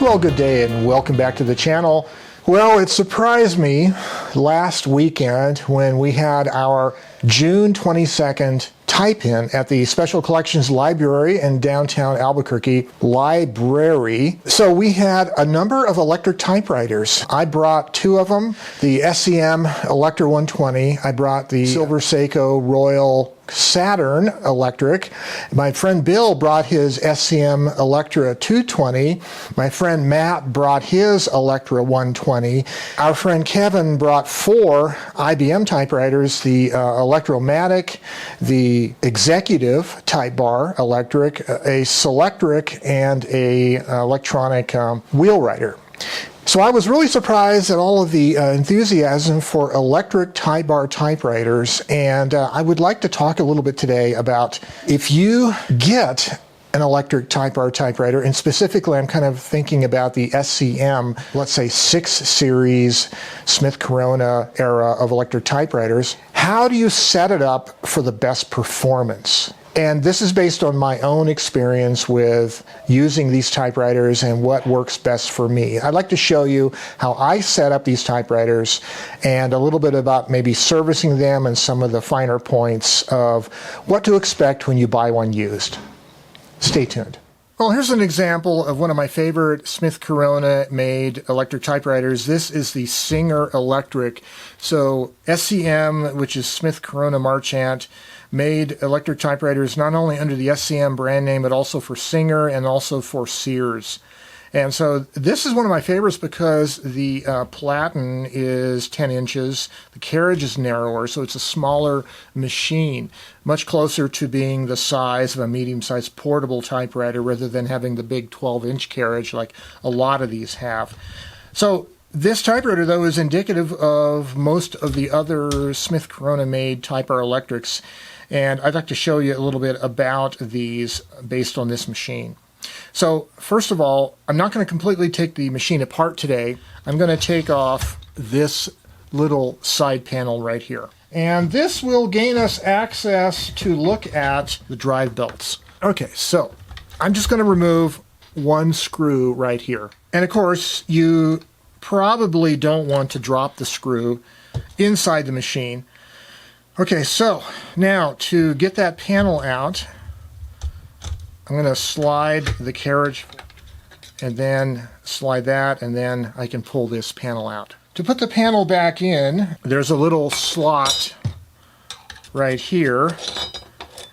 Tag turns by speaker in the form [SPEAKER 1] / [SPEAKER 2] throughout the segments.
[SPEAKER 1] Well, good day and welcome back to the channel. Well, it surprised me last weekend when we had our June 22nd type-in at the Special Collections Library in downtown Albuquerque. Library. So we had a number of electric typewriters. I brought two of them, the SCM Electric 120. I brought the Silver Seiko Royal Saturn Electric. My friend Bill brought his SCM Electra 220. My friend Matt brought his Electra 120. Our friend Kevin brought four IBM typewriters, the Electromatic, the Executive Type Bar Electric, a Selectric, and a electronic wheelwriter. So I was really surprised at all of the enthusiasm for electric type bar typewriters, and I would like to talk a little bit today about if you get an electric type bar typewriter, and specifically I'm kind of thinking about the SCM, let's say 6 series Smith-Corona era of electric typewriters. How do you set it up for the best performance? And this is based on my own experience with using these typewriters and what works best for me. I'd like to show you how I set up these typewriters and a little bit about maybe servicing them and some of the finer points of what to expect when you buy one used. Stay tuned. Well, here's an example of one of my favorite Smith-Corona made electric typewriters. This is the Singer Electric. So SCM, which is Smith-Corona Marchant, made electric typewriters not only under the SCM brand name, but also for Singer and also for Sears. And so this is one of my favorites because the platen is 10 inches, the carriage is narrower, so it's a smaller machine, much closer to being the size of a medium-sized portable typewriter rather than having the big 12-inch carriage like a lot of these have. So this typewriter, though, is indicative of most of the other Smith-Corona made type bar electrics, and I'd like to show you a little bit about these based on this machine. So first of all, I'm not going to completely take the machine apart today. I'm going to take off this little side panel right here. And this will gain us access to look at the drive belts. Okay, so I'm just going to remove one screw right here. And of course, you probably don't want to drop the screw inside the machine. Okay, so now to get that panel out, I'm going to slide the carriage and then slide that, and then I can pull this panel out. To put the panel back in, there's a little slot right here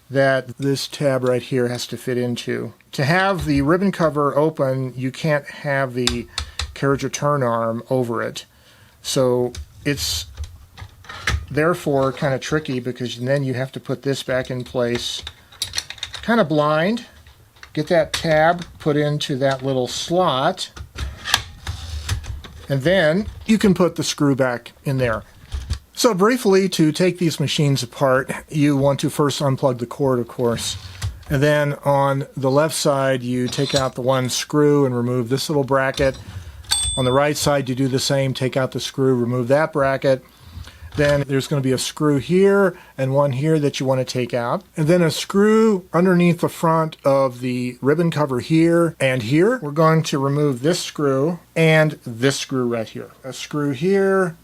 [SPEAKER 1] that this tab right here has to fit into. To have the ribbon cover open, you can't have the carriage return arm over it. So it's therefore kind of tricky because then you have to put this back in place kind of blind. Get that tab put into that little slot, and then you can put the screw back in there. So briefly, to take these machines apart, you want to first unplug the cord, of course, and then on the left side you take out the one screw and remove this little bracket. On the right side you do the same, take out the screw, remove that bracket. Then there's going to be a screw here and one here that you want to take out. And then a screw underneath the front of the ribbon cover here and here. We're going to remove this screw and this screw right here. A screw here,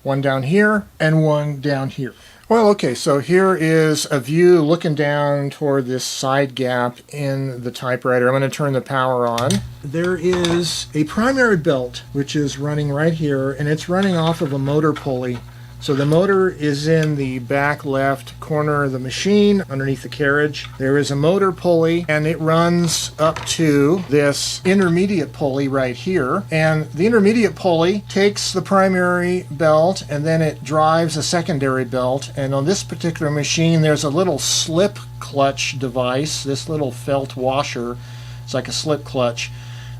[SPEAKER 1] one down here, and one down here. Well, okay, so here is a view looking down toward this side gap in the typewriter. I'm going to turn the power on. There is a primary belt which is running right here, and it's running off of a motor pulley. So the motor is in the back left corner of the machine underneath the carriage. There is a motor pulley, and it runs up to this intermediate pulley right here. And the intermediate pulley takes the primary belt and then it drives a secondary belt. And on this particular machine there's a little slip clutch device, this little felt washer. It's like a slip clutch.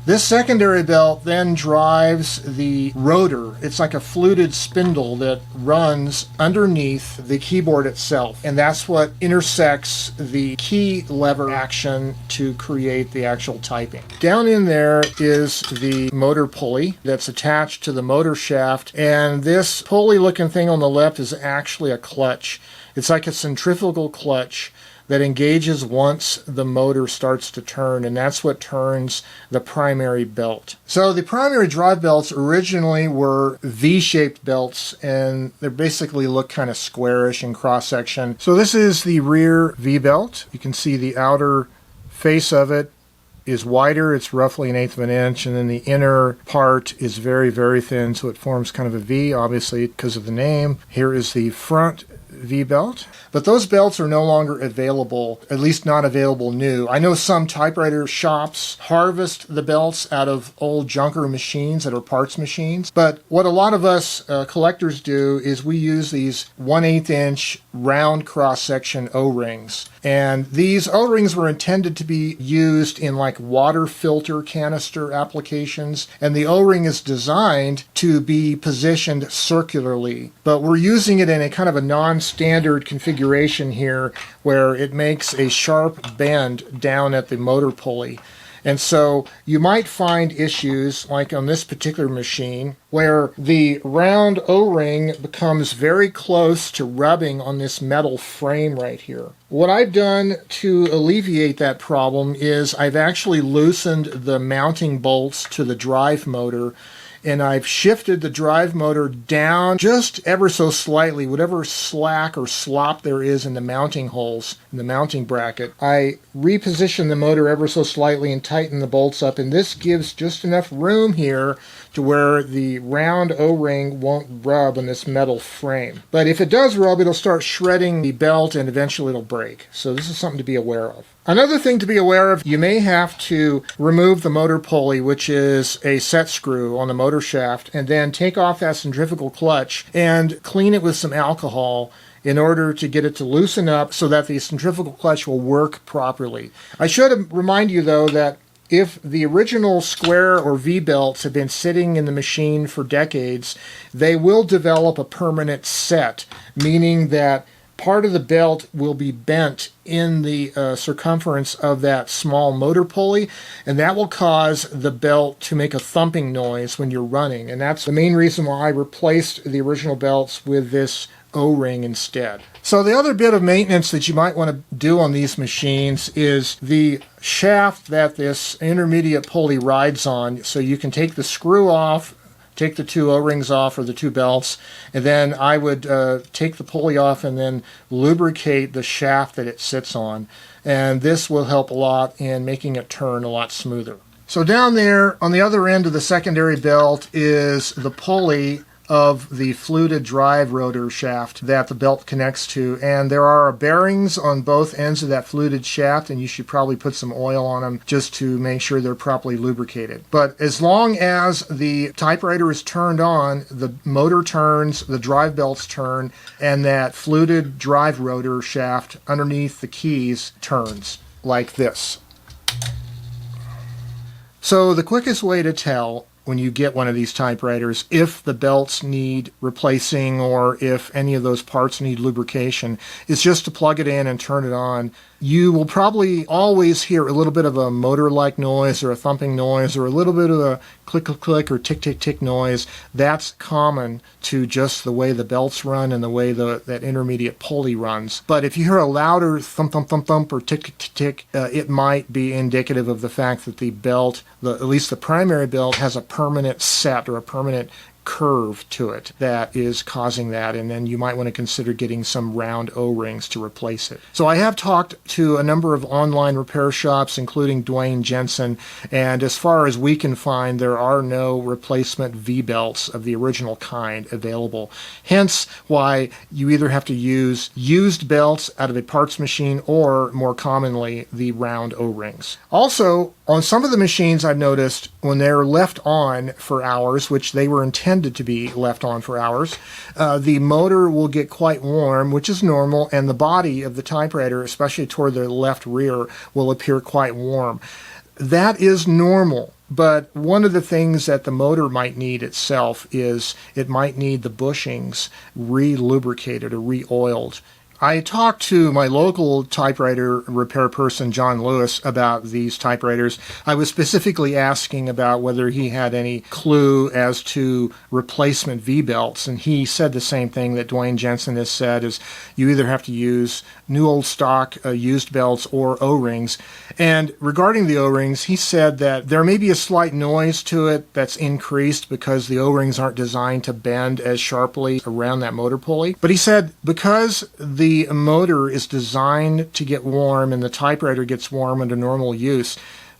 [SPEAKER 1] This secondary belt then drives the rotor. It's like a fluted spindle that runs underneath the keyboard itself, and that's what intersects the key lever action to create the actual typing. Down in there is the motor pulley that's attached to the motor shaft, and this pulley looking thing on the left is actually a clutch. It's like a centrifugal clutch that engages once the motor starts to turn, and that's what turns the primary belt. So the primary drive belts originally were V-shaped belts, and they basically look kind of squarish in cross-section. So this is the rear V-belt. You can see the outer face of it is wider. It's roughly 1/8 of an inch, and then the inner part is very, very thin, so it forms kind of a V, obviously because of the name. Here is the front V-belt, but those belts are no longer available, at least not available new. I know some typewriter shops harvest the belts out of old junker machines that are parts machines, but what a lot of us collectors do is we use these 1/8 inch round cross-section O-rings. And these O-rings were intended to be used in like water filter canister applications, and the O-ring is designed to be positioned circularly, but we're using it in a kind of a non-standard configuration here where it makes a sharp bend down at the motor pulley. And so you might find issues like on this particular machine where the round O-ring becomes very close to rubbing on this metal frame right here. What I've done to alleviate that problem is I've actually loosened the mounting bolts to the drive motor, and I've shifted the drive motor down just ever so slightly, whatever slack or slop there is in the mounting holes, in the mounting bracket. I reposition the motor ever so slightly and tighten the bolts up, and this gives just enough room here to where the round O-ring won't rub on this metal frame. But if it does rub, it'll start shredding the belt and eventually it'll break. So this is something to be aware of. Another thing to be aware of, you may have to remove the motor pulley, which is a set screw on the motor shaft, and then take off that centrifugal clutch and clean it with some alcohol in order to get it to loosen up so that the centrifugal clutch will work properly. I should remind you, though, that if the original square or V-belts have been sitting in the machine for decades, they will develop a permanent set, meaning that part of the belt will be bent in the circumference of that small motor pulley, and that will cause the belt to make a thumping noise when you're running. And that's the main reason why I replaced the original belts with this O-ring instead. So the other bit of maintenance that you might want to do on these machines is the shaft that this intermediate pulley rides on. So you can take the screw off, take the two O-rings off or the two belts, and then I would take the pulley off and then lubricate the shaft that it sits on. And this will help a lot in making it turn a lot smoother. So down there on the other end of the secondary belt is the pulley of the fluted drive rotor shaft that the belt connects to, and there are bearings on both ends of that fluted shaft, and you should probably put some oil on them just to make sure they're properly lubricated. But as long as the typewriter is turned on, the motor turns, the drive belts turn, and that fluted drive rotor shaft underneath the keys turns like this. So the quickest way to tell when you get one of these typewriters if the belts need replacing or if any of those parts need lubrication is just to plug it in and turn it on. You will probably always hear a little bit of a motor-like noise or a thumping noise or a little bit of a click-click-click or tick-tick-tick noise. That's common to just the way the belts run and the way that intermediate pulley runs. But if you hear a louder thump-thump-thump-thump or tick-tick-tick, it might be indicative of the fact that the belt, at least the primary belt, has a permanent set or a permanent curve to it that is causing that, and then you might want to consider getting some round O-rings to replace it. So I have talked to a number of online repair shops, including Dwayne Jensen, and as far as we can find, there are no replacement V-belts of the original kind available. Hence why you either have to use used belts out of a parts machine or, more commonly, the round O-rings. Also, on some of the machines I've noticed, when they're left on for hours, which they were intended to be left on for hours, the motor will get quite warm, which is normal, and the body of the typewriter, especially toward the left rear, will appear quite warm. That is normal, but one of the things that the motor might need itself is it might need the bushings re-lubricated or re-oiled. I talked to my local typewriter repair person, John Lewis, about these typewriters. I was specifically asking about whether he had any clue as to replacement V-belts, and he said the same thing that Dwayne Jensen has said, is you either have to use new old stock used belts or O-rings. And regarding the O-rings, he said that there may be a slight noise to it that's increased because the O-rings aren't designed to bend as sharply around that motor pulley. But he said because the motor is designed to get warm and the typewriter gets warm under normal use,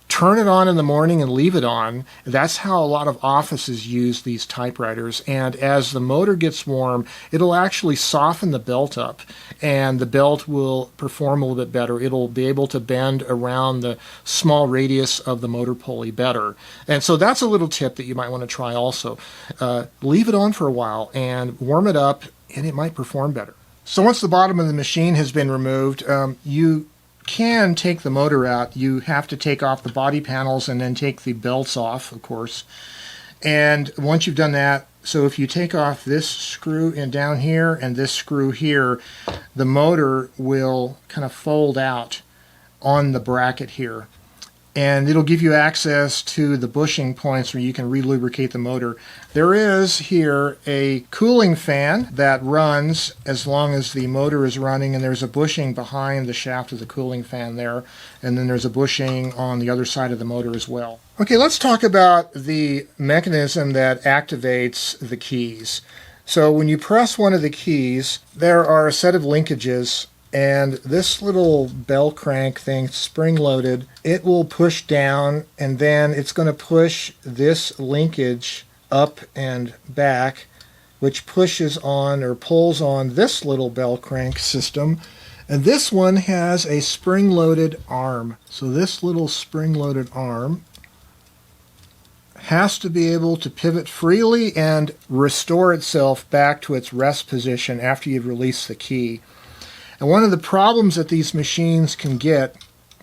[SPEAKER 1] turn it on in the morning and leave it on. That's how a lot of offices use these typewriters. And as the motor gets warm, it'll actually soften the belt up, and the belt will perform a little bit better. It'll be able to bend around the small radius of the motor pulley better. And so that's a little tip that you might want to try also. Leave it on for a while and warm it up, and it might perform better. So once the bottom of the machine has been removed, you can take the motor out. You have to take off the body panels and then take the belts off, of course. And once you've done that, so if you take off this screw in down here and this screw here, the motor will kind of fold out on the bracket here. And it'll give you access to the bushing points where you can re-lubricate the motor. There is here a cooling fan that runs as long as the motor is running, and there's a bushing behind the shaft of the cooling fan there, and then there's a bushing on the other side of the motor as well. Okay, let's talk about the mechanism that activates the keys. So when you press one of the keys, there are a set of linkages, and this little bell crank thing, spring-loaded, it will push down, and then it's going to push this linkage up and back, which pushes on or pulls on this little bell crank system. And this one has a spring-loaded arm. So this little spring-loaded arm has to be able to pivot freely and restore itself back to its rest position after you've released the key. And one of the problems that these machines can get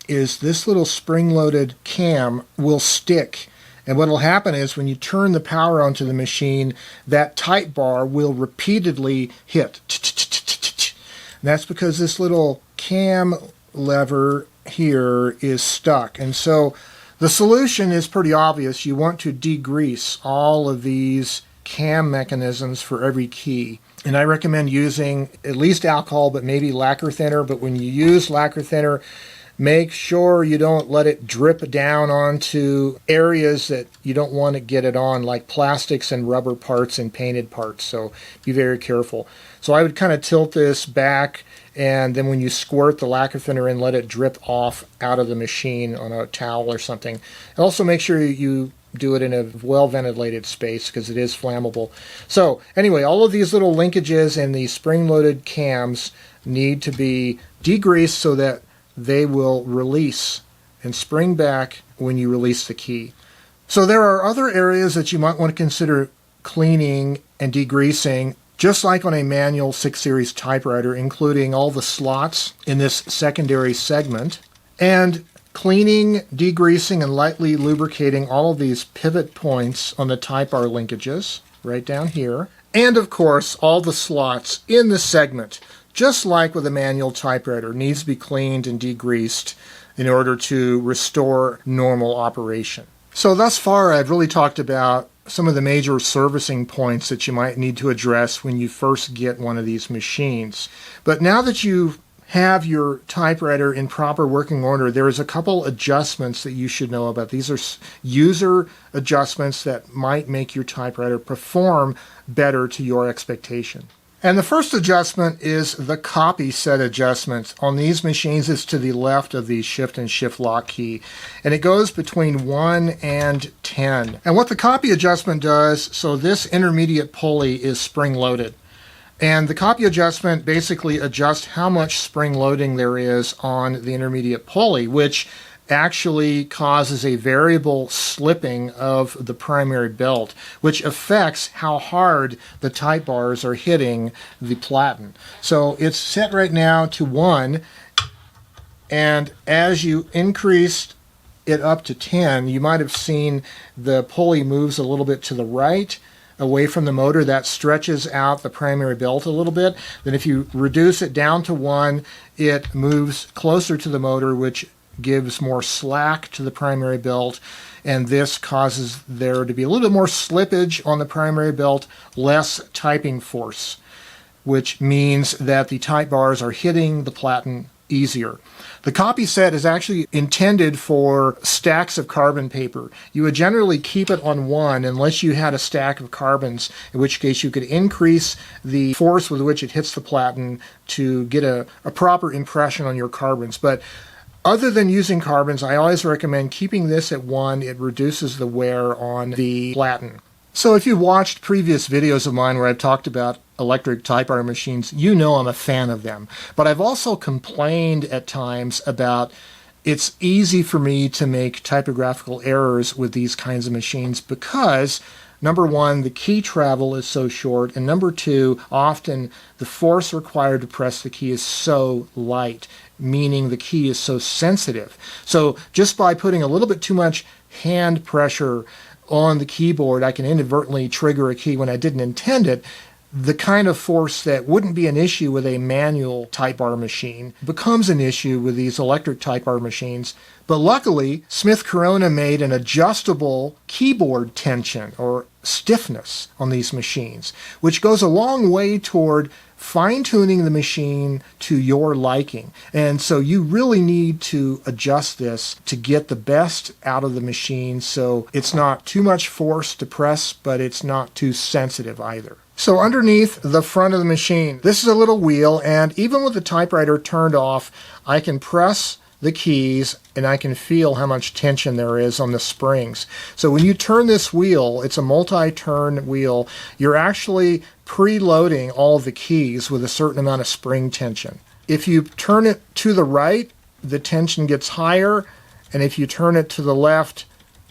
[SPEAKER 1] is this little spring-loaded cam will stick. And what will happen is when you turn the power onto the machine, that tight bar will repeatedly hit. And that's because this little cam lever here is stuck. And so the solution is pretty obvious. You want to degrease all of these cam mechanisms for every key. And I recommend using at least alcohol, but maybe lacquer thinner. But when you use lacquer thinner, make sure you don't let it drip down onto areas that you don't want to get it on, like plastics and rubber parts and painted parts. So be very careful. So I would kind of tilt this back, and then when you squirt the lacquer thinner in, let it drip off out of the machine on a towel or something. And also make sure you do it in a well-ventilated space because it is flammable. So anyway, all of these little linkages and these spring-loaded cams need to be degreased so that they will release and spring back when you release the key. So there are other areas that you might want to consider cleaning and degreasing, just like on a manual 6 Series typewriter, including all the slots in this secondary segment, and cleaning, degreasing, and lightly lubricating all of these pivot points on the type bar linkages, right down here. And of course, all the slots in the segment, just like with a manual typewriter, needs to be cleaned and degreased in order to restore normal operation. So thus far, I've really talked about some of the major servicing points that you might need to address when you first get one of these machines. But now that you have your typewriter in proper working order, there's a couple adjustments that you should know about. These are user adjustments that might make your typewriter perform better to your expectation. And the first adjustment is the copy set adjustment. On these machines, it's to the left of the shift and shift lock key, and it goes between 1 and 10. And what the copy adjustment does, so this intermediate pulley is spring-loaded. And the copy adjustment basically adjusts how much spring loading there is on the intermediate pulley, which actually causes a variable slipping of the primary belt, which affects how hard the type bars are hitting the platen. So it's set right now to 1, and as you increase it up to 10, you might have seen the pulley moves a little bit to the right. away from the motor, that stretches out the primary belt a little bit. Then if you reduce it down to 1, it moves closer to the motor, which gives more slack to the primary belt, and this causes there to be a little bit more slippage on the primary belt, less typing force, which means that the type bars are hitting the platen easier. The copy set is actually intended for stacks of carbon paper. You would generally keep it on 1 unless you had a stack of carbons, in which case you could increase the force with which it hits the platen to get a proper impression on your carbons. But other than using carbons, I always recommend keeping this at 1. It reduces the wear on the platen. So if you've watched previous videos of mine where I've talked about electric typewriter machines, you know I'm a fan of them. But I've also complained at times about it's easy for me to make typographical errors with these kinds of machines because, number one, the key travel is so short, and number two, often the force required to press the key is so light, meaning the key is so sensitive. So just by putting a little bit too much hand pressure on the keyboard, I can inadvertently trigger a key when I didn't intend it. The kind of force that wouldn't be an issue with a manual type bar machine becomes an issue with these electric type bar machines. But luckily, Smith-Corona made an adjustable keyboard tension or stiffness on these machines, which goes a long way toward fine-tuning the machine to your liking. And so you really need to adjust this to get the best out of the machine, so it's not too much force to press, but it's not too sensitive either. So underneath the front of the machine, this is a little wheel, and even with the typewriter turned off, I can press the keys and I can feel how much tension there is on the springs. So when you turn this wheel, it's a multi-turn wheel, you're actually preloading all of the keys with a certain amount of spring tension. If you turn it to the right, the tension gets higher, and if you turn it to the left,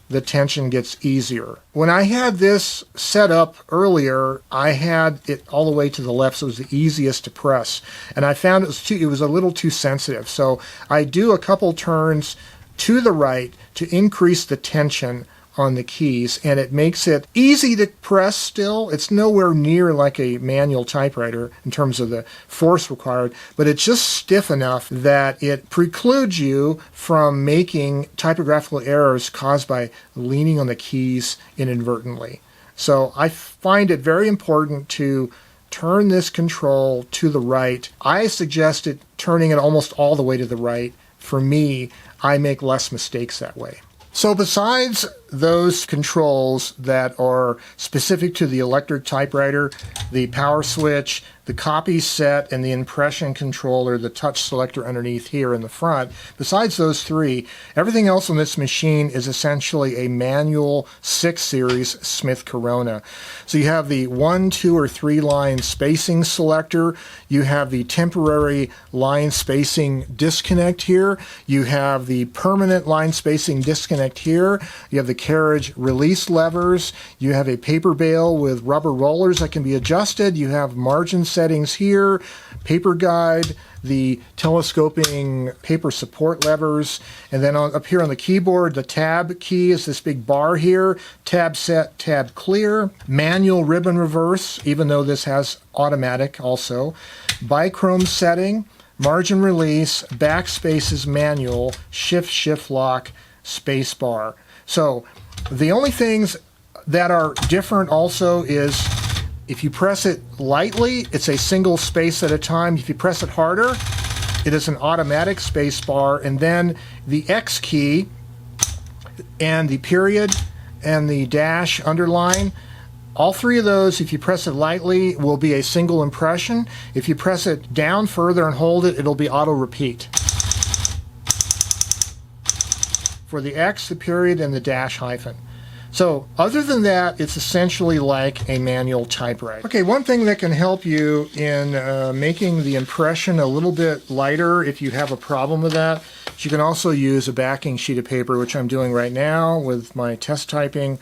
[SPEAKER 1] the tension gets easier. When I had this set up earlier, I had it all the way to the left, so it was the easiest to press. And I found it was a little too sensitive. So I do a couple turns to the right to increase the tension on the keys, and it makes it easy to press still. It's nowhere near like a manual typewriter in terms of the force required, but it's just stiff enough that it precludes you from making typographical errors caused by leaning on the keys inadvertently. So I find it very important to turn this control to the right. I suggest turning it almost all the way to the right. For me, I make less mistakes that way. So besides those controls that are specific to the electric typewriter, the power switch, the copy set, and the impression controller, the touch selector underneath here in the front, besides those three, everything else on this machine is essentially a manual 6 series Smith-Corona. So you have the 1, 2, or 3 line spacing selector, you have the temporary line spacing disconnect here, you have the permanent line spacing disconnect here, you have the carriage release levers, you have a paper bail with rubber rollers that can be adjusted, you have margin settings here, paper guide, the telescoping paper support levers, and then up here on the keyboard, the tab key is this big bar here, tab set, tab clear, manual ribbon reverse, even though this has automatic also, bichrome setting, margin release, backspace is manual, shift lock, space bar. So the only things that are different also is if you press it lightly, it's a single space at a time. If you press it harder, it is an automatic space bar. And then the X key and the period and the dash underline, all three of those, if you press it lightly, will be a single impression. If you press it down further and hold it, it'll be auto repeat. For the X, the period, and the dash hyphen. So other than that, it's essentially like a manual typewriter. Okay, one thing that can help you in making the impression a little bit lighter if you have a problem with that, is you can also use a backing sheet of paper, which I'm doing right now with my test typing.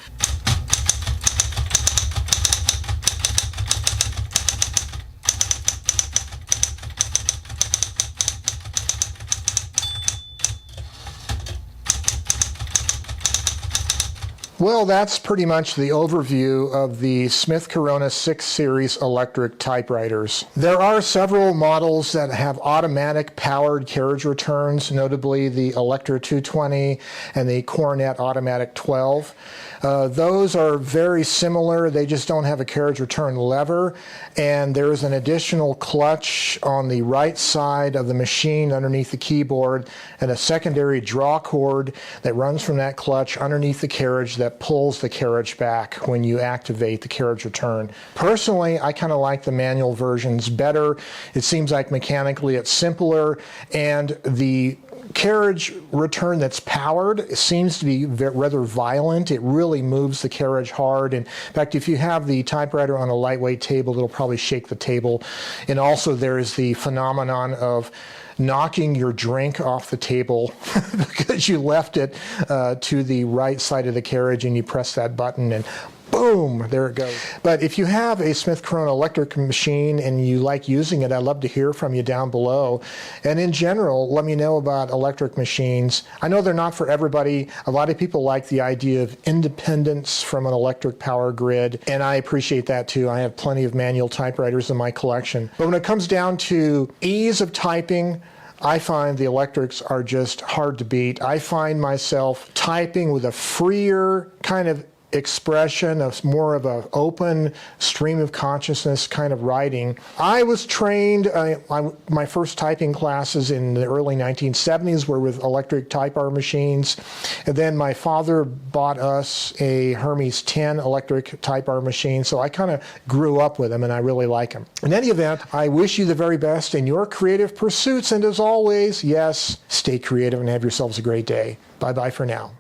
[SPEAKER 1] Well, that's pretty much the overview of the Smith-Corona 6 Series electric typewriters. There are several models that have automatic powered carriage returns, notably the Selector 220 and the Coronet Automatic 12. Those are very similar. They just don't have a carriage return lever, and there's an additional clutch on the right side of the machine underneath the keyboard and a secondary draw cord that runs from that clutch underneath the carriage that pulls the carriage back when you activate the carriage return. Personally, I kind of like the manual versions better. It seems like mechanically it's simpler, and the carriage return that's powered seems to be rather violent. It really moves the carriage hard. In fact, if you have the typewriter on a lightweight table, it'll probably shake the table. And also there is the phenomenon of knocking your drink off the table because you left it to the right side of the carriage and you press that button and boom, there it goes. But if you have a Smith-Corona electric machine and you like using it, I'd love to hear from you down below. And in general, let me know about electric machines. I know they're not for everybody. A lot of people like the idea of independence from an electric power grid, and I appreciate that too. I have plenty of manual typewriters in my collection. But when it comes down to ease of typing, I find the electrics are just hard to beat. I find myself typing with a freer kind of expression, of more of an open stream of consciousness kind of writing. I was trained, my first typing classes in the early 1970s were with electric typewriter machines, and then my father bought us a Hermes 10 electric typewriter machine, so I kind of grew up with them and I really like them. In any event, I wish you the very best in your creative pursuits, and as always, yes, stay creative and have yourselves a great day. Bye-bye for now.